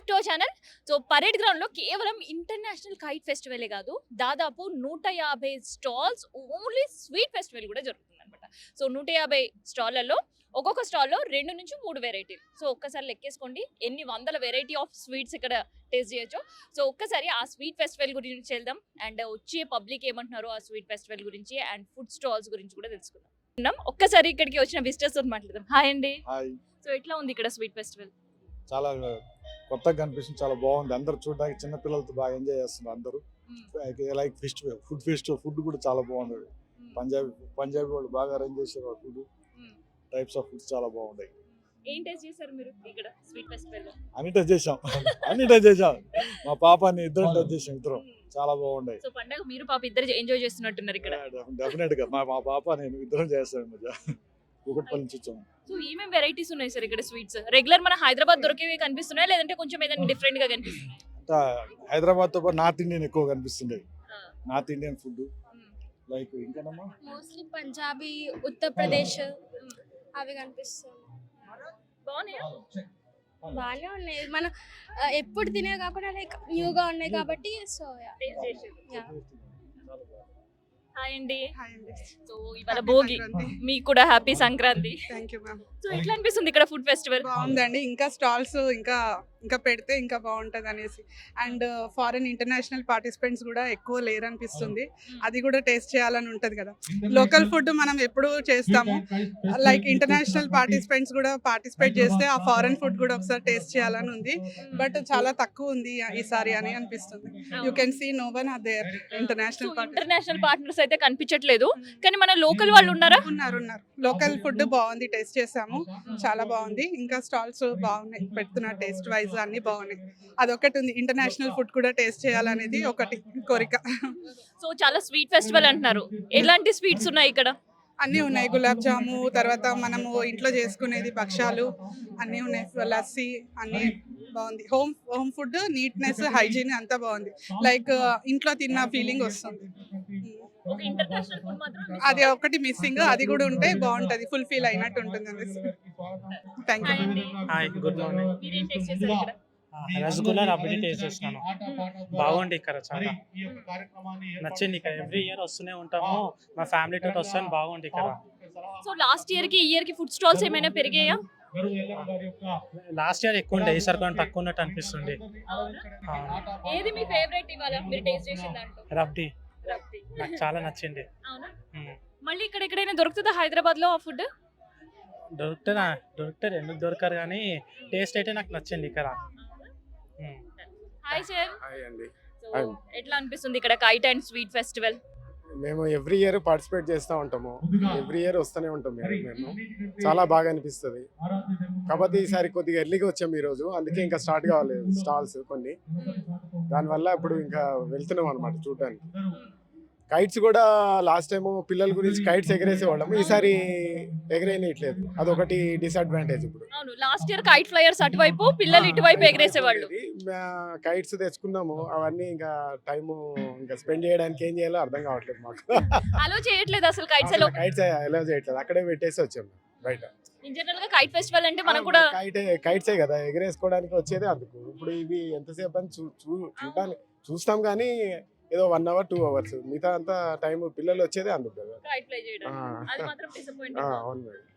Back to our channel. So parade ground లో కేవలం international kite ఫెస్టివలే కాదు, దాదాపు 150 స్టాల్స్ ఓన్లీ స్వీట్ ఫెస్టివల్ కూడా జరుగుతుంది అనమాట. సో 150 స్టాళ్లలో ఒక్కొక్క స్టాల్లో 2 నుంచి 3 వెరైటీలు. సో ఒక్కసారి లెక్కేసుకోండి ఎన్ని వందల వెరైటీ ఆఫ్ స్వీట్స్ ఇక్కడ టేస్ట్ చేయొచ్చు. సో ఒక్కసారి ఆ స్వీట్ ఫెస్టివల్ గురించి వెళ్దాం అండ్ వచ్చే పబ్లిక్ ఏమంటున్నారు ఆ స్వీట్ ఫెస్టివల్ గురించి అండ్ ఫుడ్ స్టాల్స్ గురించి కూడా తెలుసుకుందాం. ఒక్కసారి ఇక్కడికి వచ్చిన విజిటర్స్ తో మాట్లాడదాం. హాయ్ అండి. సో ఎట్లా ఉంది ఇక్కడ స్వీట్ ఫెస్టివల్? చాలా కొత్తగా కనిపిస్తుంది, చాలా బాగుంది. అందరు చూడడానికి చిన్న పిల్లలతో బాగా ఎంజాయ్ చేస్తున్నారు అందరూ. లైక్ ఫుడ్ కూడా చాలా బాగుంది. పంజాబీ వాళ్ళు బాగా అరేంజ్ చేశారు. ఫుడ్ టైప్స్ ఆఫ్ ఫుడ్స్ చాలా బాగుంటాయి. ఏం టేస్ట్ చేశారు మీరు ఇక్కడ స్వీట్ ఫెస్టివల్ లో? అన్ని టేస్ట్ చేసాం. మా పాపని ఇద్దరం టచ్ చేసాం. ఇద్దరం చాలా బాగుంటాయి. సో పండగ మీరు పాప ఇద్దరు ఎంజాయ్ చేస్తున్నట్టున్నారు ఇక్కడ. డెఫినెట్ గా మా పాప నేను ఇద్దరం చేస్తాను. కూకట్పల్లి నుంచి వచ్చాము. సో ఏమేమి వెరైటీస్ ఉన్నాయి సార్ ఇక్కడ స్వీట్స్? రెగ్యులర్ మన హైదరాబాద్ దొరికేవి కనిపిస్తున్నాయా లేదంటే కొంచెం ఏదైనా డిఫరెంట్ గా కనిపిస్తుంది? హైదరాబాద్ తో పాటు నార్త్ ఇండియన్ ఎక్కువ కనిపిస్తుంది. నార్త్ ఇండియన్ ఫుడ్ లైక్ ఇంకానమ్మా మోస్ట్లీ పంజాబీ, ఉత్తరప్రదేశ్ అవి కనిపిస్తుంది. బాగానే ఉన్నాయి. మనం ఎప్పుడు తినే కాకుండా లైక్ న్యూగా ఉన్నాయి కాబట్టి. సో హాయ్ అండి. సో ఇవాళ భోగి, మీకు కూడా happy Sankranti. Thank you ma'am. So ఎట్లా అనిపిస్తుంది ఇక్కడ ఫుడ్ ఫెస్టివల్? బాగుందండి. ఇంకా స్టాల్స్ ఇంకా పెడితే ఇంకా బాగుంటుంది అనేసి. అండ్ ఫారెన్ ఇంటర్నేషనల్ పార్టిసిపెంట్స్ కూడా ఎక్కువ లేరు అనిపిస్తుంది. అది కూడా టేస్ట్ చేయాలని ఉంటుంది కదా. లోకల్ ఫుడ్ మనం ఎప్పుడు చేస్తాము, లైక్ ఇంటర్నేషనల్ పార్టిసిపెంట్స్ కూడా పార్టిసిపేట్ చేస్తే ఆ ఫారెన్ ఫుడ్ కూడా ఒకసారి టేస్ట్ చేయాలని ఉంది. బట్ చాలా తక్కువ ఉంది ఈసారి అని అనిపిస్తుంది. You can see no one are there international partners అయితే కనిపించట్లేదు, కానీ మన లోకల్ వాళ్ళు ఉన్నారా? ఉన్నారు. లోకల్ ఫుడ్ బాగుంది, టేస్ట్ చేసాము, చాలా బాగుంది. ఇంకా స్టాల్స్ బాగున్నాయి, పెడుతున్న టేస్ట్ వైజ్ అన్ని బాగున్నాయి. అదొకటి ఉంది, ఇంటర్నేషనల్ ఫుడ్ కూడా టేస్ట్ చేయాలనేది ఒకటి కోరిక. సో చాలా స్వీట్ ఫెస్టివల్ అంటున్నారు, ఎలాంటి స్వీట్స్ ఉన్నాయి ఇక్కడ? అన్నీ ఉన్నాయి. గులాబ్ జాము, తర్వాత మనము ఇంట్లో చేసుకునేది భక్షాలు అన్నీ ఉన్నాయి. లస్సీ అన్నీ బాగుంది. హోమ్ ఫుడ్, నీట్నెస్, హైజీన్ అంతా బాగుంది. లైక్ ఇంట్లో తిన్న ఫీలింగ్ వస్తుంది. అది ఒకటి మిస్సింగ్, అది కూడా ఉంటే బాగుంటది, ఫుల్ ఫీల్ అయినట్టు ఉంటుంది అనేసి. Thank you. Hi, good morning. Rasgulla rabdi taste చేస్తున్నాను. బాగుంది ఇక్కడ, చాలా నచ్చింది. ఇక్కడ ఎవ్రీ ఇయర్ వస్తూనే ఉంటాము, మా ఫ్యామిలీ తోటి వస్తాను. బాగుంది ఇక్కడ. సో లాస్ట్ ఇయర్ కి ఈ ఇయర్ కి ఫుడ్ స్టాల్స్ ఏమైనా పెరిగాయా? లాస్ట్ ఇయర్ ఎక్కువ ఉండే, ఈసారి కొంచెం తక్కువ ఉన్నట్టు అనిపిస్తుంది. ఏది మీ ఫేవరెట్ ఇవాళ మీరు టేస్ట్ చేసిన దాంట్లో? రబడీ నాకు చాలా నచ్చింది. మళ్ళీ ఇక్కడ ఎక్కడైనా దొరుకుతుందా హైదరాబాద్ లో ఆ ఫుడ్? దొరుకుతారు, ఎందుకు దొరకరు, కానీ టేస్ట్ అయితే నాకు నచ్చింది ఇక్కడ. Hi sir. హాయ్ అండి. సో ఎట్లా అనిపిస్తుంది ఇక్కడ కైట్ అండ్ స్వీట్ ఫెస్టివల్? మేము ఎవ్రీ ఇయర్ పార్టిసిపేట్ చేస్తూ ఉంటాము, ఎవ్రీ ఇయర్ వస్తూనే ఉంటాం మేము. చాలా బాగా అనిపిస్తుంది. కాకపోతే ఈసారి కొద్దిగా ఎర్లీగా వచ్చాము ఈరోజు, అందుకే ఇంకా స్టార్ట్ కావాలి స్టాల్స్ కొన్ని. దానివల్ల ఇప్పుడు ఇంకా వెళ్తున్నాం అనమాట చూడడానికి. కైట్స్ కూడా లాస్ట్ టైం పిల్లల గురించి కైట్స్ ఎగరేసేవాళ్ళము, ఈసారి ఎగరేయట్లేదు. అదొకటి డిసడ్వాంటేజ్. ఇప్పుడు లాస్ట్ ఇయర్ కైట్ ఫ్లైయర్స్ అటువైపు, పిల్లలు ఇటువైపు ఎగరేసేవాళ్ళు. కైట్స్ తెచ్చుకున్నాము, అవన్నీ ఇంకా టైము ఇంకా స్పెండ్ చేయడానికి ఏం చేయాలో అర్థం కావట్లేదు మాకు. అలో చేయట్లేదు అసలు కైట్స్ అలౌ చేయట్లేదు, అక్కడే పెట్టేసి వచ్చాము బయట. ఇన్ జనరల్ గా కైట్ ఫెస్టివల్ అంటే మనం కూడా కైట్సే కదా ఎగరేసుకోవడానికి వచ్చేది. అందుకు ఇప్పుడు ఇవి ఎంతసేపు అని చూడడానికి చూస్తాం, కానీ ఏదో 1 hour 2 hours, మిగతా అంతా టైం పిల్లలు వచ్చేదే అందుకు కదా. కైట్ ఫ్లై చేయడం అది మాత్రం డిసప్పాయింటింగ్. అవును మేడం.